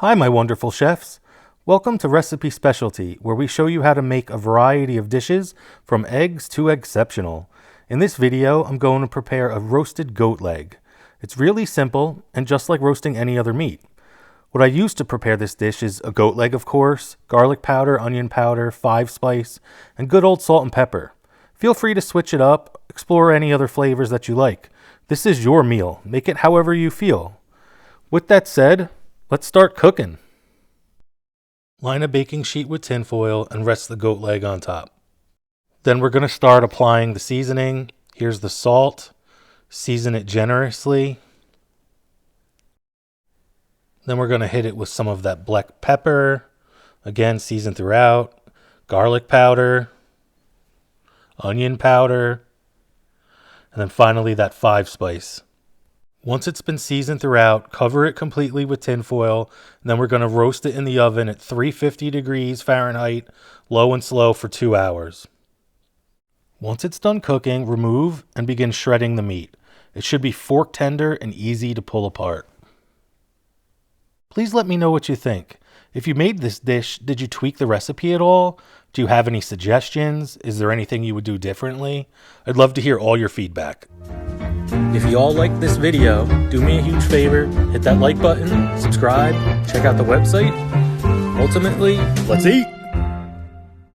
Hi, my wonderful chefs. Welcome to Recipe Specialty, where we show you how to make a variety of dishes from eggs to eggceptional. In this video, I'm going to prepare a roasted goat leg. It's really simple and just like roasting any other meat. What I use to prepare this dish is a goat leg, of course, garlic powder, onion powder, 5-spice, and good old salt and pepper. Feel free to switch it up, explore any other flavors that you like. This is your meal. Make it however you feel. With that said, let's start cooking. Line a baking sheet with tin foil and rest the goat leg on top. Then we're going to start applying the seasoning. Here's the salt. Season it generously. Then we're going to hit it with some of that black pepper. Again, season throughout. Garlic powder. Onion powder. And then finally that 5-spice. Once it's been seasoned throughout, cover it completely with tin foil, and then we're going to roast it in the oven at 350 degrees Fahrenheit, low and slow for 2 hours. Once it's done cooking, remove and begin shredding the meat. It should be fork tender and easy to pull apart. Please let me know what you think. If you made this dish, did you tweak the recipe at all? Do you have any suggestions? Is there anything you would do differently? I'd love to hear all your feedback. If you all liked this video, do me a huge favor, hit that like button, subscribe, check out the website. Ultimately, let's eat!